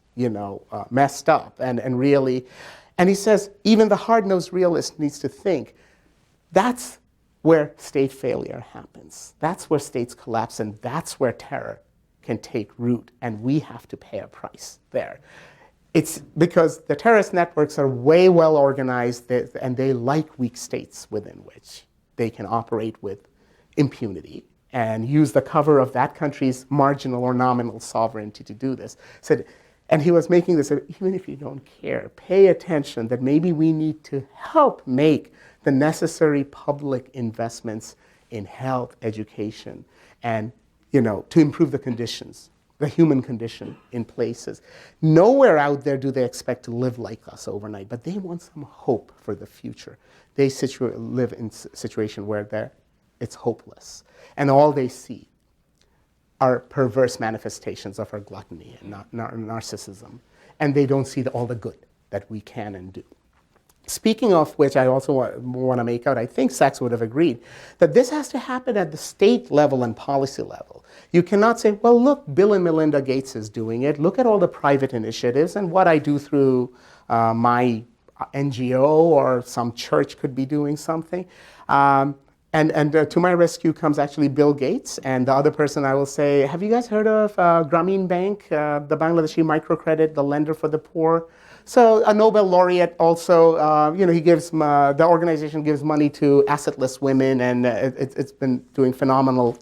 messed up and really, and he says even the hard-nosed realist needs to think that's where state failure happens. That's where states collapse, and that's where terror can take root, and we have to pay a price there. It's because the terrorist networks are way well organized, and they like weak states within which they can operate with impunity. and use the cover of that country's marginal or nominal sovereignty to do this. And he was making this, even if you don't care, pay attention that maybe we need to help make the necessary public investments in health, education, and to improve the conditions, the human condition in places. Nowhere out there do they expect to live like us overnight, but they want some hope for the future. They live in a situation where it's hopeless, and all they see are perverse manifestations of our gluttony and narcissism, and they don't see all the good that we can and do. Speaking of which, I also want to make out, I think Sachs would have agreed, that this has to happen at the state level and policy level. You cannot say, well, look, Bill and Melinda Gates is doing it. Look at all the private initiatives, and what I do through my NGO or some church could be doing something. And to my rescue comes actually Bill Gates, and the other person I will say, have you guys heard of Grameen Bank, the Bangladeshi microcredit, the lender for the poor? So a Nobel laureate also, he gives, the organization gives money to assetless women, and it's been doing phenomenal,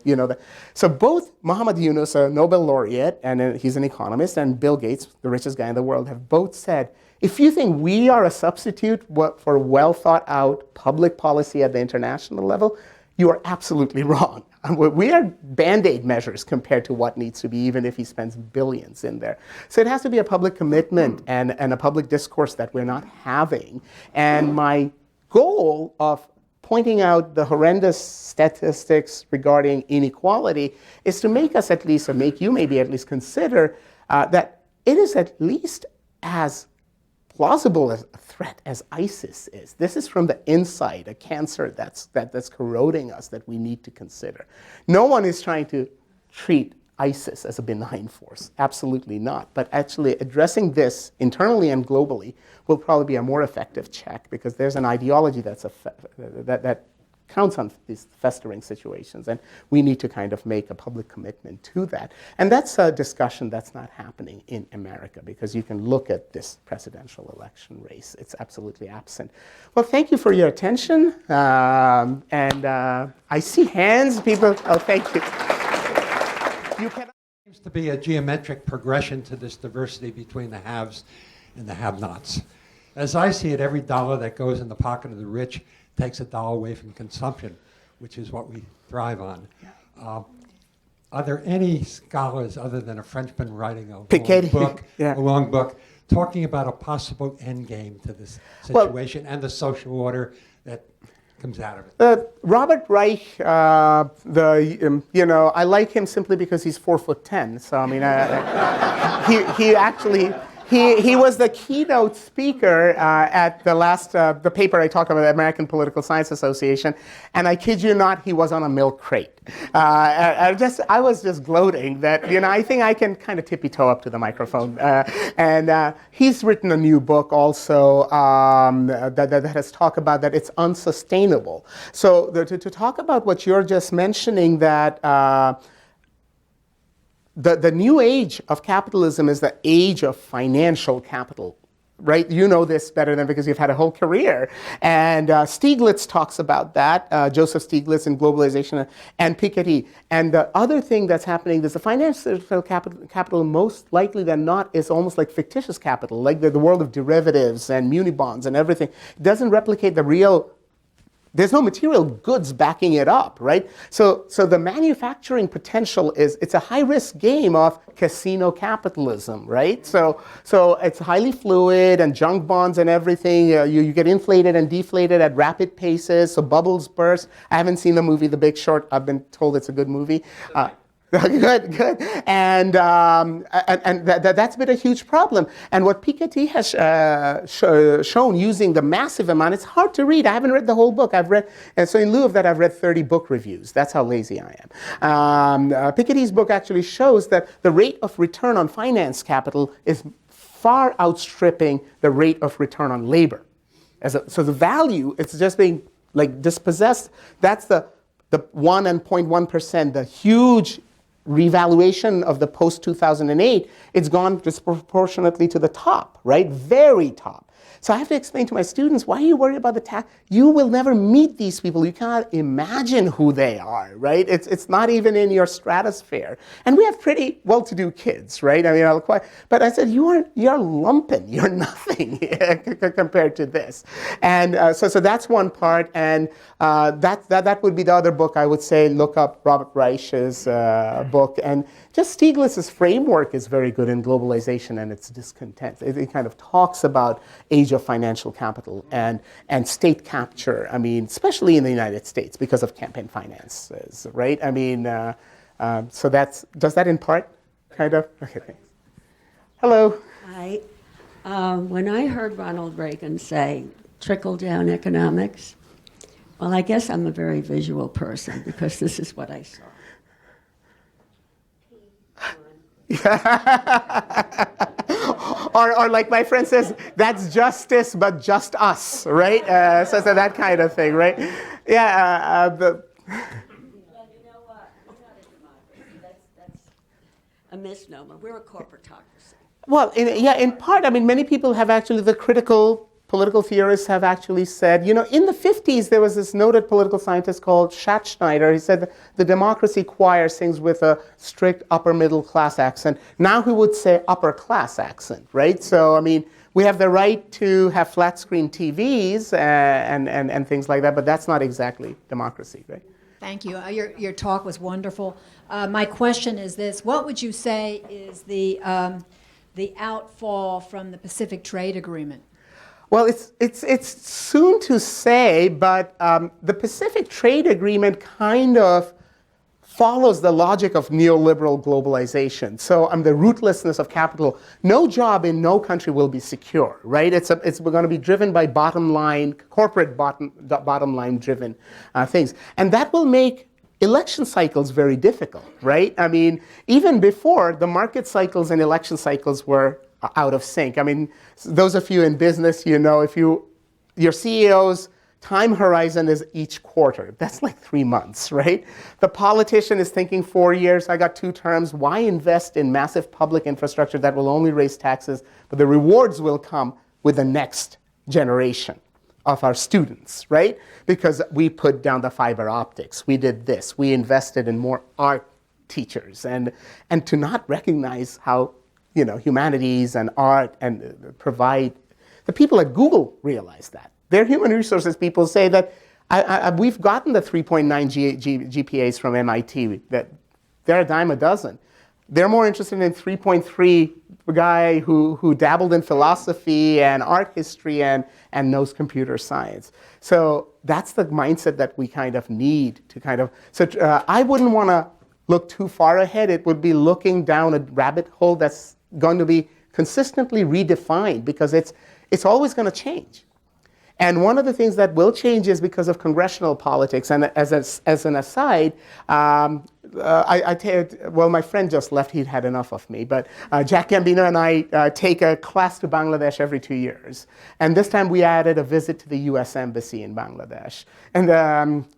So both Muhammad Yunus, a Nobel laureate, and he's an economist, and Bill Gates, the richest guy in the world, have both said, if you think we are a substitute for well thought out public policy at the international level, you are absolutely wrong. We are Band-Aid measures compared to what needs to be, even if he spends billions in there. So it has to be a public commitment and a public discourse that we're not having. And my goal of pointing out the horrendous statistics regarding inequality is to make us at least, or make you maybe at least consider that it is at least as plausible as a threat as ISIS is. This is from the inside, a cancer that's corroding us that we need to consider. No one is trying to treat ISIS as a benign force. Absolutely not. But actually addressing this internally and globally will probably be a more effective check, because there's an ideology that counts on these festering situations, and we need to kind of make a public commitment to that. And that's a discussion that's not happening in America, because you can look at this presidential election race. It's absolutely absent. Well, thank you for your attention. I see hands, people. Oh, thank you. There seems to be a geometric progression to this diversity between the haves and the have-nots. As I see it, every dollar that goes in the pocket of the rich takes a dollar away from consumption, which is what we thrive on. Are there any scholars other than a Frenchman writing a long book, talking about a possible end game to this situation and the social order that comes out of it? Robert Reich, I like him simply because he's 4'10". So I mean, he actually. He was the keynote speaker at the last, the paper I talked about, the American Political Science Association, and I kid you not, he was on a milk crate. I was just gloating that, I think I can kind of tippy-toe up to the microphone. And he's written a new book also that has talked about that it's unsustainable. So to talk about what you're just mentioning, that the new age of capitalism is the age of financial capital, right? You know this better than because you've had a whole career. And Stiglitz talks about that, Joseph Stiglitz in Globalization, and Piketty. And the other thing that's happening is the financial capital, most likely than not, is almost like fictitious capital, like the world of derivatives and muni bonds and everything. It doesn't replicate the real. There's no material goods backing it up, right? So the manufacturing potential it's a high-risk game of casino capitalism, right? So it's highly fluid, and junk bonds and everything. You get inflated and deflated at rapid paces, so bubbles burst. I haven't seen the movie The Big Short. I've been told it's a good movie. Good. And that's been a huge problem. And what Piketty has shown using the massive amount, it's hard to read. I haven't read the whole book. And so in lieu of that, I've read 30 book reviews. That's how lazy I am. Piketty's book actually shows that the rate of return on finance capital is far outstripping the rate of return on labor. So the value, it's just being like dispossessed. That's the 1 and 0.1%, the huge revaluation of the post-2008, it's gone disproportionately to the top, right? Very top. So I have to explain to my students, why are you worried about the tax? You will never meet these people. You cannot imagine who they are, right? It's not even in your stratosphere. And we have pretty well-to-do kids, right? I mean, but I said, you're lumpen. You're nothing compared to this. And so that's one part. And that would be the other book. I would say look up Robert Reich's book. And just Stiglitz's framework is very good in globalization and its discontent. It kind of talks about age of financial capital and state capture. I mean, especially in the United States because of campaign finances, right? I mean, so does that in part kind of? Okay, thanks. Hello. Hi. When I heard Ronald Reagan say trickle-down economics, well, I guess I'm a very visual person because this is what I saw. or like my friend says, that's justice, but just us, right? So that kind of thing, right? Yeah. Well, you know what? We're not a democracy. That's a misnomer. We're a corporatocracy. Well, in part, I mean, many people have actually, the critical political theorists have actually said, in the 50s, there was this noted political scientist called Schattschneider. He said the democracy acquires things with a strict upper middle class accent. Now he would say upper class accent, right? So, I mean, we have the right to have flat screen TVs and things like that, but that's not exactly democracy, right? Thank you. Your talk was wonderful. My question is this: what would you say is the outfall from the Pacific Trade Agreement? Well, it's soon to say, but the Pacific Trade Agreement kind of follows the logic of neoliberal globalization. So the rootlessness of capital. No job in no country will be secure, right? It's going to be driven by bottom line, corporate bottom line driven things. And that will make election cycles very difficult, right? I mean, even before, the market cycles and election cycles were out of sync. I mean, those of you in business, if your CEO's time horizon is each quarter. That's like 3 months, right? The politician is thinking 4 years, I got 2 terms. Why invest in massive public infrastructure that will only raise taxes, but the rewards will come with the next generation of our students, right? Because we put down the fiber optics. We did this. We invested in more art teachers. And to not recognize how humanities and art and provide. The people at Google realize that. Their human resources people say that we've gotten the 3.9 GPAs from MIT. That they're a dime a dozen. They're more interested in 3.3 guy who dabbled in philosophy and art history and knows computer science. So that's the mindset that we kind of need to kind of. So I wouldn't want to look too far ahead. It would be looking down a rabbit hole that's going to be consistently redefined because it's always going to change. And one of the things that will change is because of congressional politics. And as an aside, my friend just left. He'd had enough of me. But Jack Gambino and I take a class to Bangladesh every 2 years. And this time we added a visit to the U.S. Embassy in Bangladesh. And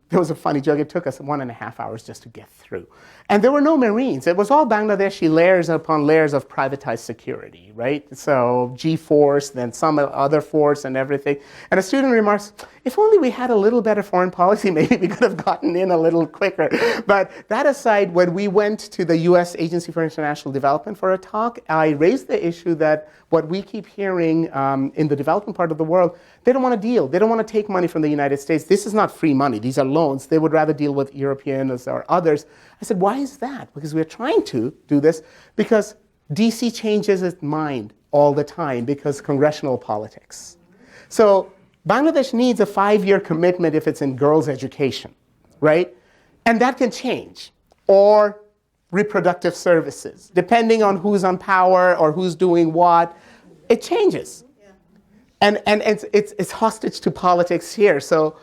there was a funny joke. It took us 1.5 hours just to get through. And there were no Marines. It was all Bangladeshi layers upon layers of privatized security, right? So G-Force, then some other force and everything. And a student remarks, if only we had a little better foreign policy, maybe we could have gotten in a little quicker. But that aside, when we went to the U.S. Agency for International Development for a talk, I raised the issue that what we keep hearing in the developing part of the world, they don't want to deal. They don't want to take money from the United States. This is not free money. These are loans. They would rather deal with Europeans or others. I said, why is that? Because we're trying to do this because DC changes its mind all the time because congressional politics. So Bangladesh needs a 5-year commitment if it's in girls' education, right? And that can change. Or reproductive services. Depending on who's on power or who's doing what, it changes. And it's hostage to politics here. So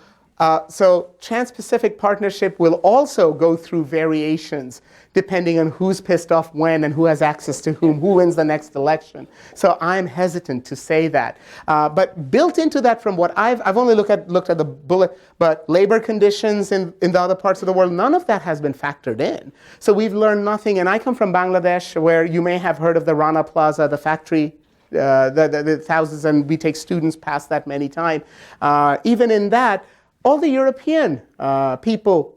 Trans-Pacific Partnership will also go through variations depending on who's pissed off when and who has access to whom, who wins the next election. So I'm hesitant to say that. But built into that from what I've only looked at the bullet, but labor conditions in the other parts of the world, none of that has been factored in. So we've learned nothing. And I come from Bangladesh, where you may have heard of the Rana Plaza, the factory the thousands, and we take students past that many times. Even in that, all the European people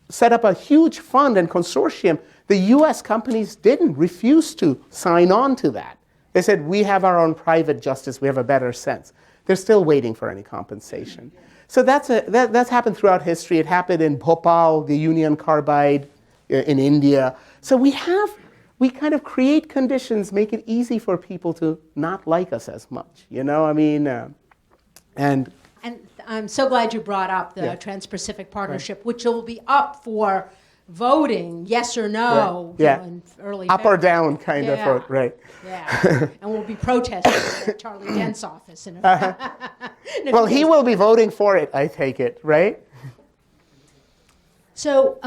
set up a huge fund and consortium. The US companies didn't refuse to sign on to that. They said, we have our own private justice, we have a better sense. They're still waiting for any compensation. So that's happened throughout history. It happened in Bhopal, the Union Carbide in India. So we kind of create conditions, make it easy for people to not like us as much. You know, I mean, And I'm so glad you brought up the Yeah. Trans-Pacific Partnership, which will be up for voting, yes or no, Yeah. you know, in early up or February. down kind Yeah. of, right? Yeah, and we'll be protesting at Charlie Dent's office. In a, in a Well, few he days. will be voting for it, I take it, right? So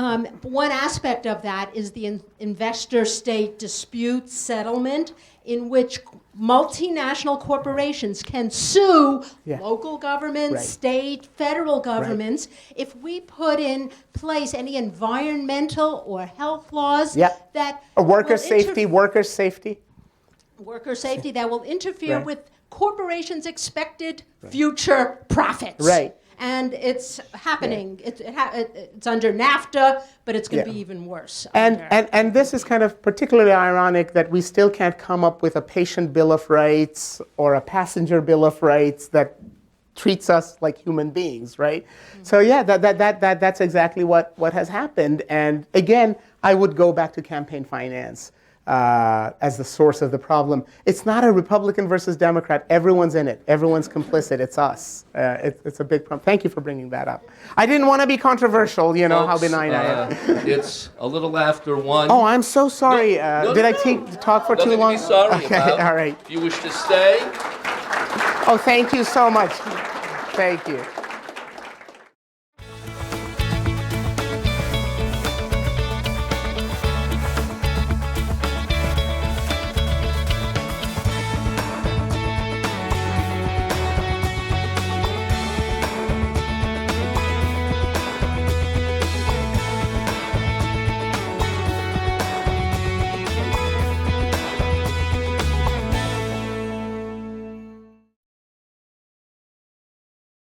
one aspect of that is the investor-state dispute settlement, in which multinational corporations can sue Yeah. local governments, Right. state, federal governments, if we put in place any environmental or health laws Yeah. that A worker will safety, worker safety. worker safety that will interfere Right. with corporations' expected future profits. Right. And it's happening. It's under NAFTA, but it's going to Yeah. be even worse. And, under- and this is kind of particularly ironic that we still can't come up with a patient bill of rights or a passenger bill of rights that treats us like human beings, right? So yeah, that's exactly what has happened. And again, I would go back to campaign finance as the source of the problem. It's not a Republican versus Democrat. Everyone's in it. Everyone's complicit. It's us. It's a big problem. Thank you for bringing that up. I didn't want to be controversial, you know how Folks, benign I am. It's a little after 1. Oh, I'm so sorry. No, Did no, I no. talk for Nothing too to long? be sorry Okay, about. all right. If you wish to stay, Oh, thank you so much. Thank you.